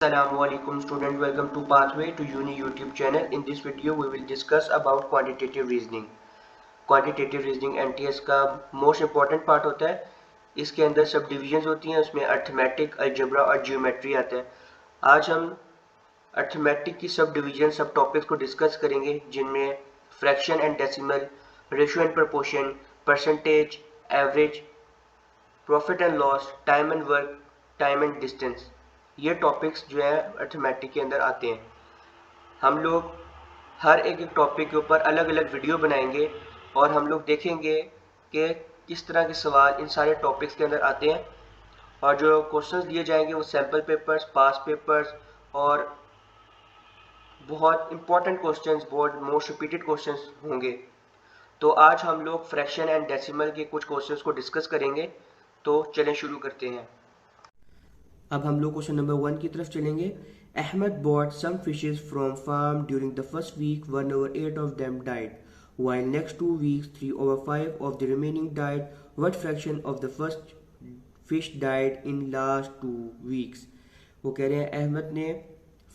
Assalamualaikum student, welcome to Pathway to Uni YouTube channel. In this video we will discuss about quantitative reasoning. Quantitative reasoning NTS का most important part होता है. इसके अंदर सब divisions होती हैं, उसमें अर्थमेटिक, अलजेब्रा और जियोमेट्री आता है. आज हम अर्थमेटिक की सब डिविजन, सब टॉपिक्स को डिस्कस करेंगे, जिनमें fraction and decimal, ratio and proportion, percentage, average, profit and loss, time and work, time and distance. ये टॉपिक्स जो है अर्थमेटिक के अंदर आते हैं. हम लोग हर एक टॉपिक के ऊपर अलग अलग वीडियो बनाएंगे और हम लोग देखेंगे कि किस तरह के सवाल इन सारे टॉपिक्स के अंदर आते हैं, और जो क्वेश्चंस दिए जाएंगे वो सैम्पल पेपर्स, पास पेपर्स और बहुत इंपॉर्टेंट क्वेश्चंस, बहुत मोस्ट रिपीटेड क्वेश्चंस होंगे. तो आज हम लोग फ्रैक्शन एंड डेसिमल के कुछ क्वेश्चंस को डिस्कस करेंगे. तो चलें शुरू करते हैं. अब हम लोग क्वेश्चन नंबर 1 की तरफ चलेंगे. Ahmad bought some fishes from farm during the first week. 1/8 of them died, while next 2 weeks 3/5 of the remaining died. What fraction of the first fish died in last 2 weeks? वो कह रहे हैं अहमद ने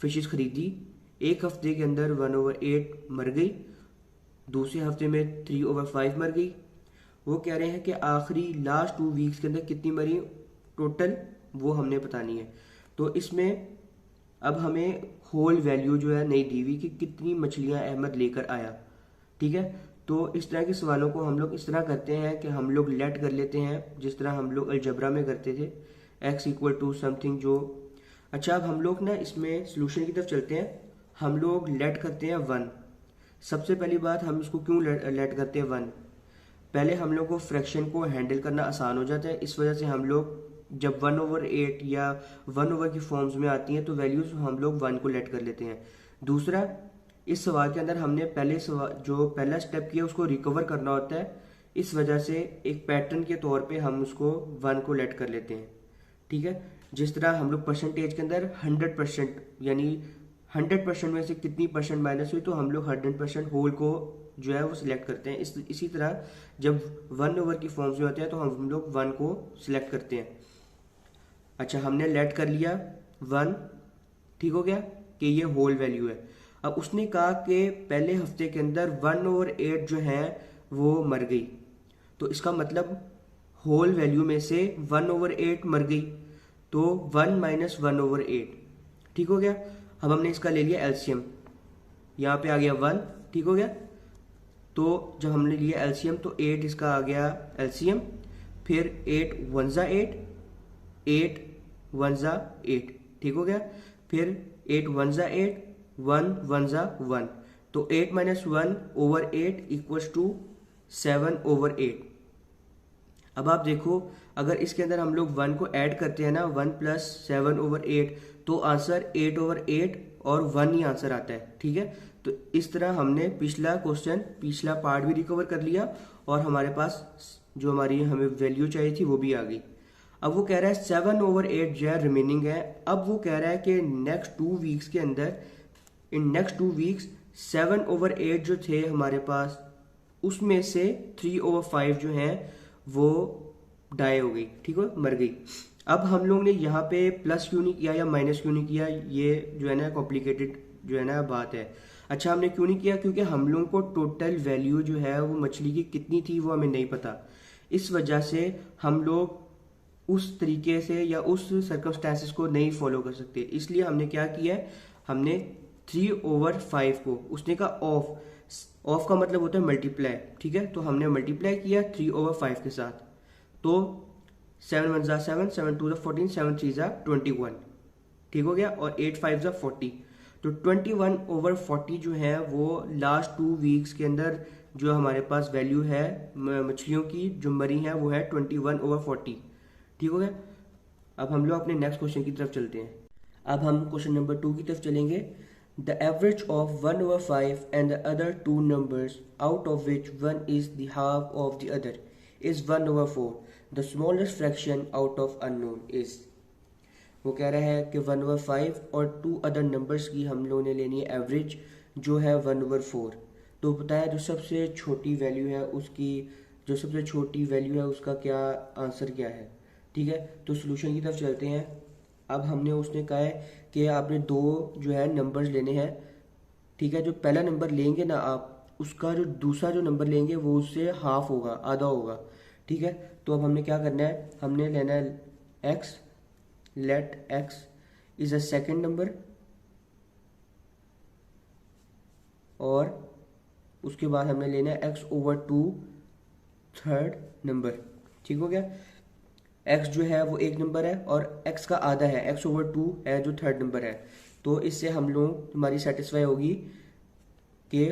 fishes खरीदी, एक हफ्ते के अंदर 1/8 मर गई, दूसरे हफ्ते में 3/5 मर गई. वो कह रहे हैं कि आखिरी लास्ट 2 वीक्स के अंदर कितनी मरी टोटल, वो हमने बतानी है. तो इसमें अब हमें होल वैल्यू जो है नहीं दी हुई कि कितनी मछलियां अहमद लेकर आया. ठीक है, तो इस तरह के सवालों को हम लोग इस तरह करते हैं कि हम लोग लेट कर लेते हैं, जिस तरह हम लोग अलजबरा में करते थे, x इक्वल टू समथिंग जो. अच्छा, अब हम लोग ना इसमें सोल्यूशन की तरफ चलते हैं. हम लोग लेट करते हैं 1. सबसे पहली बात, हम इसको क्यों लेट करते हैं 1? पहले हम लोग को फ्रैक्शन को हैंडल करना आसान हो जाता है. इस वजह से हम लोग जब 1/8 या 1 की फॉर्म्स में आती हैं तो वैल्यूज हम लोग 1 को लेट कर लेते हैं. दूसरा, इस सवाल के अंदर हमने जो पहला स्टेप किया उसको रिकवर करना होता है. इस वजह से एक पैटर्न के तौर पे हम उसको 1 को लेट कर लेते हैं. ठीक है, जिस तरह हम लोग परसेंटेज के अंदर 100%, यानी 100% में से कितनी परसेंट माइनस हुई तो हम लोग 100% होल को जो है वो सिलेक्ट करते हैं. इसी तरह जब 1 की फॉर्म्स में होते हैं तो हम लोग 1 को सिलेक्ट करते हैं. अच्छा, हमने लेट कर लिया 1, ठीक हो गया कि ये होल वैल्यू है. अब उसने कहा कि पहले हफ्ते के अंदर 1/8 जो है वो मर गई, तो इसका मतलब होल वैल्यू में से 1/8 मर गई, तो 1 - 1/8. ठीक हो गया. अब हमने इसका ले लिया एलसीएम, यहाँ पे आ गया 1. ठीक हो गया. तो जब हमने लिया एलसीएम तो 8 इसका आ गया एलसीएम, फिर 8 1 ज़ा 8, 8 1 ज़ा 8. ठीक हो गया. फिर 8 1 ज़ा 8, 1 1 ज़ा 1. तो 8 - 1/8 इक्वल्स टू 7/8. अब आप देखो, अगर इसके अंदर हम लोग 1 को ऐड करते हैं ना, 1 + 7/8, तो आंसर 8/8 और 1 ही आंसर आता है. ठीक है, तो इस तरह हमने पिछला पार्ट भी रिकवर कर लिया और हमारे पास जो हमारी हमें वैल्यू चाहिए थी वो भी आ गई. अब वो कह रहा है 7/8 जो है रिमेनिंग है. अब वो कह रहा है कि नेक्स्ट 2 वीक्स के अंदर, इन नेक्स्ट 2 वीक्स 7/8 जो थे हमारे पास, उसमें से 3/5 जो है वो डाई हो गई. ठीक है, मर गई. अब हम लोग ने यहाँ पे प्लस क्यों नहीं किया या माइनस क्यों नहीं किया, ये जो है ना कॉम्प्लिकेटेड जो है ना बात है. अच्छा, हमने क्यों नहीं किया? क्योंकि हम लोगों को टोटल वैल्यू जो है वो मछली की कितनी थी वो हमें नहीं पता. इस वजह से हम लोग उस तरीके से या उस सर्कमस्टेंसेस को नहीं फॉलो कर सकते. इसलिए हमने क्या किया है, हमने 3/5 को, उसने कहा ऑफ का मतलब होता है मल्टीप्लाई. ठीक है, तो हमने मल्टीप्लाई किया 3/5 के साथ. तो 7 1 ज़ा 7, 7 2 ज़ा 14, 7 3 ज़ा 21. ठीक हो गया. और 8 5 ज़ा 40. तो 21/40 जो है वो लास्ट 2 वीक्स के अंदर जो हमारे पास वैल्यू है मछलियों की जो मरी है वो है 21/40. ठीक हो गया. अब हम लोग अपने नेक्स्ट क्वेश्चन की तरफ चलते हैं. अब हम क्वेश्चन नंबर 2 की तरफ चलेंगे. The average of 1/5 and the other 2 numbers out of which 1 is the half of the other is 1/4. The smallest fraction out of unknown is. वो कह रहा है कि 1/5 और 2 अदर नंबर्स की हम लोगों ने लेनी है एवरेज जो है 1/4. तो बताया जो सबसे छोटी वैल्यू है उसका क्या आंसर क्या है. ठीक है, तो सोल्यूशन की तरफ चलते हैं. अब हमने उसने कहा है कि आपने दो जो है नंबर्स लेने हैं, ठीक है। जो पहला नंबर लेंगे ना आप, उसका जो दूसरा जो नंबर लेंगे वो उससे हाफ होगा, आधा होगा, ठीक है। तो अब हमने क्या करना है, हमने लेना है X, let X is a second number, और उसके बाद हमने लेना है X over two third number, ठीक हो गया। एक्स जो है वो एक नंबर है और एक्स का आधा है, एक्स ओवर टू है जो थर्ड नंबर है। तो इससे हम लोग हमारी सेटिस्फाई होगी कि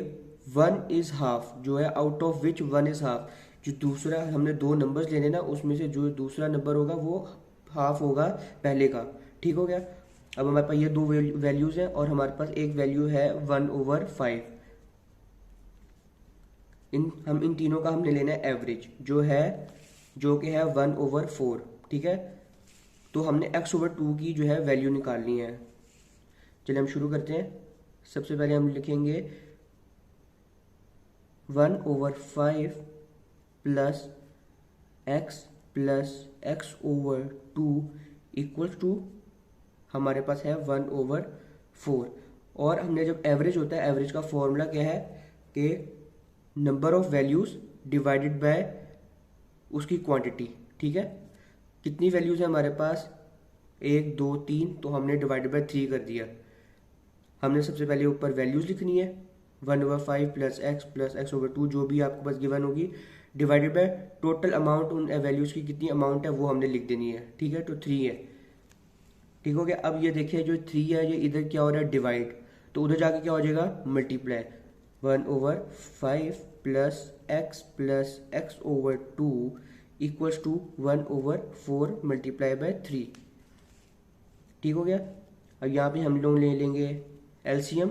वन इज हाफ जो है, out of which one is half. जो दूसरा हमने दो नंबर्स लेने ना, उसमें से जो दूसरा नंबर होगा वो हाफ होगा पहले का, ठीक हो गया। अब हमारे पास ये दो वैल्यूज हैं और हमारे पास एक वैल्यू है 1/5। हम इन तीनों का हमने लेना है एवरेज, जो कि है 1/4, ठीक है। तो हमने x/2 की जो है वैल्यू निकालनी है। चलिए हम शुरू करते हैं। सबसे पहले हम लिखेंगे 1/5 प्लस x/2 इक्वल टू हमारे पास है 1/4। और हमने जब एवरेज होता है, एवरेज का फॉर्मूला क्या है कि number of values divided by उसकी क्वांटिटी, ठीक है। कितनी वैल्यूज है हमारे पास, 1 2 3, तो हमने डिवाइडेड बाय 3 कर दिया। हमने सबसे पहले ऊपर वैल्यूज लिखनी है, 1/5 प्लस x/2 जो भी आपके पास गिवन होगी, डिवाइडेड बाय टोटल अमाउंट उन वैल्यूज की कितनी अमाउंट है वो हमने लिख देनी है, ठीक है। तो 3 है, ठीक हो गया। अब ये देखिए जो 3 है ये इधर क्या हो रहा है, डिवाइड, तो उधर जाके क्या हो जाएगा, multiply. 1/5 plus x/2 equals to 1/4 multiply by 3, ठीक हो गया। अब यहाँ पे हम लोग ले लेंगे एलसीएम,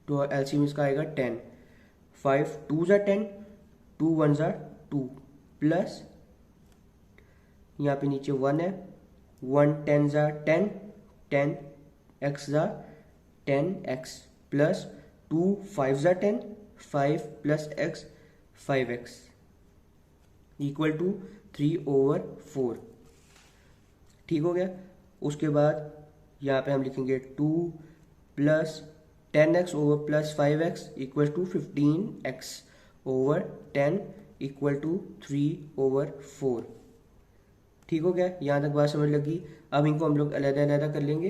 तो एलसीएम इसका आएगा 10। 5 2 ज़ा 10, 2 1 ज़ा 2, प्लस यहाँ पे नीचे 1 है, 1 10 ज़ा 10, 10 x ज़ा 10x, प्लस 2 5 ज़ा 10, 5 plus x 5x equal to 3/4, ठीक हो गया। उसके बाद यहाँ पे हम लिखेंगे 2 plus 10x over plus 5x equal to 15x over 10 equal to 3/4, ठीक हो गया। यहाँ तक बात समझ लगी। अब इनको हम लोग अलग-अलग कर लेंगे,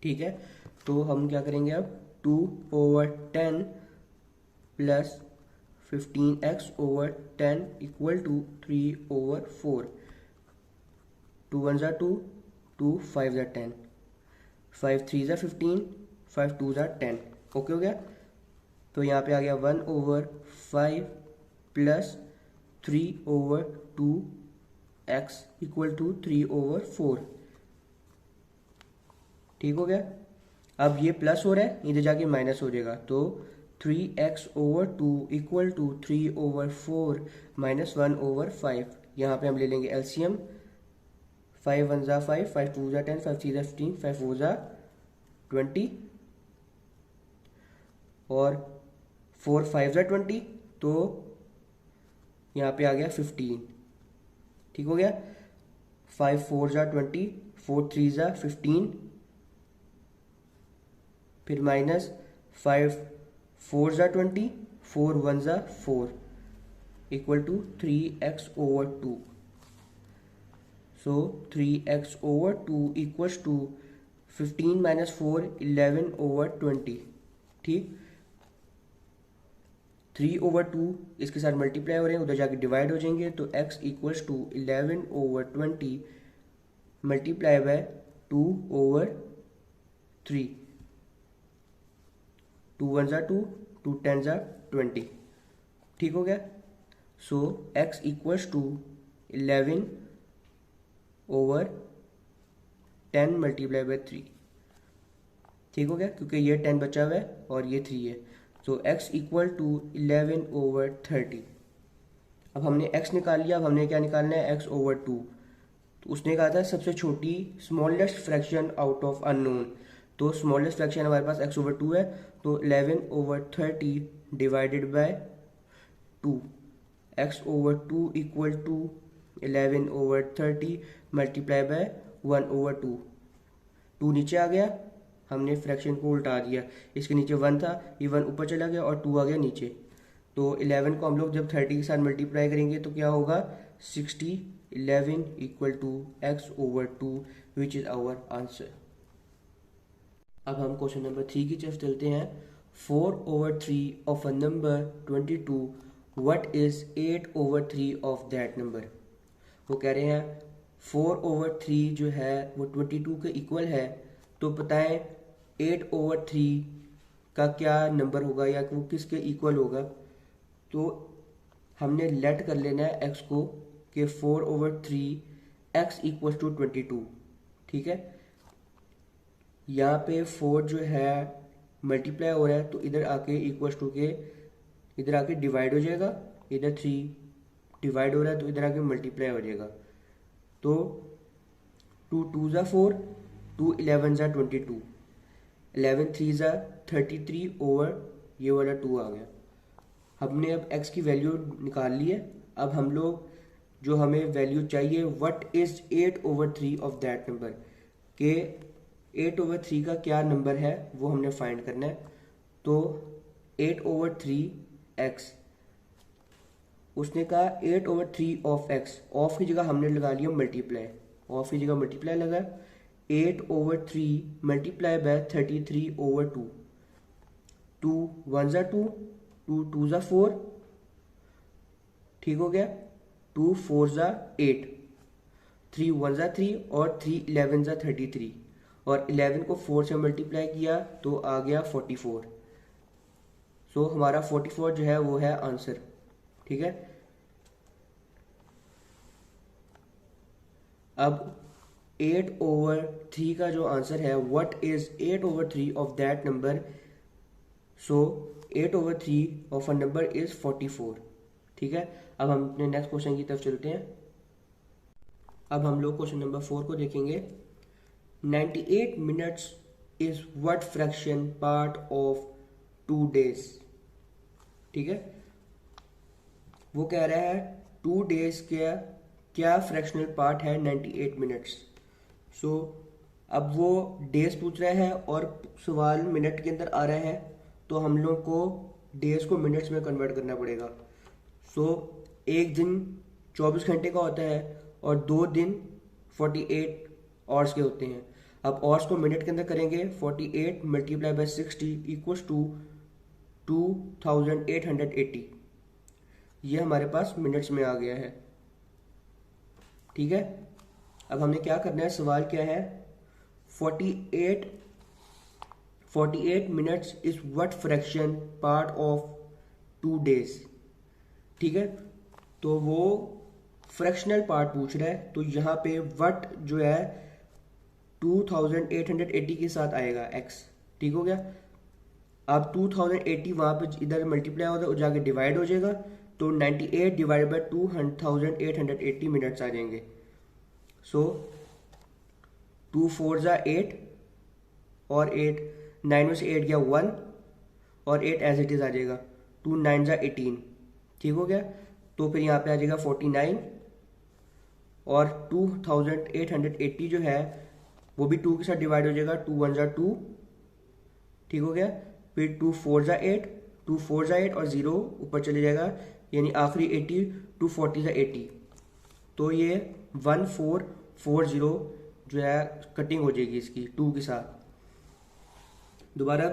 ठीक है। तो हम क्या करेंगे अब, 2/10 plus 15x over 10 equal to 3/4। 2 1 ज़ा 2, 2 5 ज़ा 10, 5 3 ज़ा 15, 5 2 ज़ा 10, ओके हो गया। तो यहाँ पे आ गया 1/5 प्लस 3/2x इक्वल टू 3/4, ठीक हो गया। अब ये प्लस हो रहा है, इधर जाके माइनस हो जाएगा, तो 3x/2 इक्वल टू 3/4 माइनस 1/5। यहाँ पे हम ले लेंगे एलसीएम, 5 1 ज़ा 5, 5 2 ज़ा 10, 5 3 ज़ा 15, 5 4 ज़ा 20, और 4 5 ज़ा 20, तो यहाँ पे आ गया 15, ठीक हो गया। 5 4 ज़ा 20, 4 3 ज़ा 15, फिर माइनस 5 4 ज़ा 20, 4 1 ज़ा 4 equal to 3x/2। So 3x/2 equals to 15 minus 4 11/20, ठीक। 3/2 इसके साथ मल्टीप्लाई हो रहे हैं, उधर जाके डिवाइड हो जाएंगे, तो x equals to 11/20 multiply by 2/3, 2 1 ज़ा 2, 2 10 ज़ा 20, ठीक हो गया। So x equals to 11/10 multiply by 3, ठीक हो गया, क्योंकि ये 10 बचा हुआ है और ये 3 है। तो x इक्वल टू 11/30। अब हमने x निकाल लिया, अब हमने क्या निकालना है, x/2। तो उसने कहा था सबसे छोटी smallest fraction out of unknown, तो स्मॉलेस्ट फ्रैक्शन हमारे पास x/2 है, तो 11/30 divided by 2, x/2 equal to 11/30 multiply by 1/2। 2 नीचे आ गया, हमने फ्रैक्शन को उल्टा दिया, इसके नीचे 1 था, ये 1 ऊपर चला गया और 2 आ गया नीचे। तो 11 को हम लोग जब 30 के साथ मल्टीप्लाई करेंगे तो क्या होगा 60। 11 equal to x/2 which is our answer. अब हम क्वेश्चन नंबर 3 की तरफ चलते हैं। 4/3 of a number 22, what is 8/3 of that number. वो कह रहे हैं 4/3 जो है वो 22 के इक्वल है, तो बताएं 8/3 का क्या नंबर होगा या वो किसके इक्वल होगा। तो हमने लेट कर लेना है x को कि 4/3 x इक्वल टू 22। ठीक है, यहाँ पे 4 जो है मल्टीप्लाई हो रहा है तो इधर आके इक्वल टू के इधर आके डिवाइड हो जाएगा, इधर 3 डिवाइड हो रहा है तो इधर आके मल्टीप्लाई हो जाएगा। तो 2 2 ज़ा 4, 2 11 ज़ा 22, 11 3 ज़ा 33 ओवर ये वाला 2 आ गया। हमने अब x की वैल्यू निकाल ली है। अब हम लोग जो हमें वैल्यू चाहिए what is 8/3 of that number, के 8/3 का क्या नंबर है वो हमने फाइंड करना है। तो 8/3 x, उसने कहा 8/3 ऑफ x, ऑफ की जगह हमने लगा लिया मल्टीप्लाई, ऑफ की जगह मल्टीप्लाई लगा 8/3 मल्टीप्लाई बाय 33/2। 2 1 ज़ा 2, 2 2 ज़ा 4, ठीक हो गया, 2 4 ज़ा 8, 3 1 ज़ा 3 और 3 11 ज़ा 33 और 11 को 4 से मल्टीप्लाई किया तो आ गया 44। सो हमारा 44 जो है वो है आंसर। ठीक है, अब 8/3 का जो आंसर है what is 8/3 of that number. So 8/3 of a number is 44। ठीक है, अब हम अपने नेक्स्ट क्वेश्चन की तरफ चलते हैं। अब हम लोग क्वेश्चन नंबर 4 को देखेंगे। 98 minutes is what fraction part of 2 days। ठीक है, वो कह रहा है 2 days का क्या फ्रैक्शनल पार्ट है 98 मिनट्स। सो अब वो डेज पूछ रहा है और सवाल मिनट के अंदर आ रहा है, तो हम लोग को डेज को मिनट्स में कन्वर्ट करना पड़ेगा। सो एक दिन 24 घंटे का होता है और 2 दिन 48 आवर्स के होते हैं। अब आवर्स को मिनट के अंदर करेंगे, 48 मल्टीप्लाई बाय 60 इक्वल्स टू 2880। ये हमारे पास मिनट्स में आ गया है। ठीक है, अब हमने क्या करना है, सवाल क्या है 48 minutes is what fraction part of 2 days। ठीक है, तो वो फ्रैक्शनल पार्ट पूछ रहा है, तो यहाँ पे व्हाट जो है 2880 के साथ आएगा x। ठीक हो गया, अब 2080 वहाँ पे इधर मल्टीप्लाई होगा और जाके डिवाइड हो जाएगा, तो 98 डिवाइड बाई 2880 मिनट्स आ जाएंगे। सो 2 4 ज़ा 8 और 8 9 में से 8 गया 1 और 8 एज इट इज़ आ जाएगा, 2 9 ज़ा 18। ठीक हो गया, तो फिर यहाँ पे आ जाएगा 49 और 2880 जो है वो भी 2 के साथ डिवाइड हो जाएगा, 2 1 ज़ा 2। ठीक हो गया, फिर 2 4 ज़ा 8, 2 4 ज़ा 8 और 0 ऊपर चले जाएगा, यानी आखिरी 80, 2 40 ज़ा 80। तो ये 1440 जो है कटिंग हो जाएगी इसकी 2 के साथ। दोबारा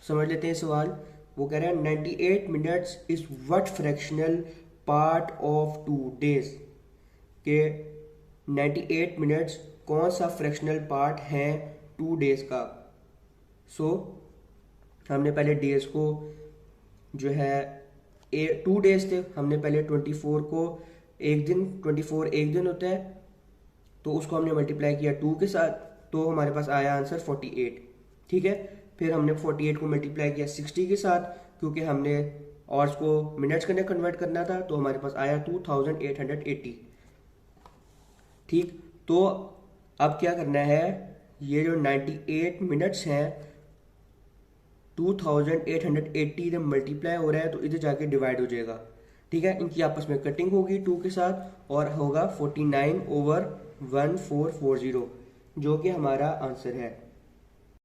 समझ लेते हैं सवाल। वो कह रहे हैं 98 minutes is what fractional part of 2 days, के 98 मिनट्स कौन सा फ्रैक्शनल पार्ट है 2 days का। सो हमने पहले डेज को जो है 2 days थे, हमने पहले 24 को एक दिन, 24 एक दिन होता है, तो उसको हमने मल्टीप्लाई किया 2 के साथ, तो हमारे पास आया आंसर 48। ठीक है, फिर हमने 48 को मल्टीप्लाई किया 60 के साथ, क्योंकि हमने आवर्स को मिनट्स के अंदर कन्वर्ट करना था, तो हमारे पास आया 2880। ठीक, तो अब क्या करना है, ये जो 98 मिनट्स हैं 2880 जब मल्टीप्लाई हो रहा है तो इधर जाके डिवाइड हो जाएगा। ठीक है, इनकी आपस में कटिंग होगी 2 के साथ और होगा 49/1440 जो कि हमारा आंसर है।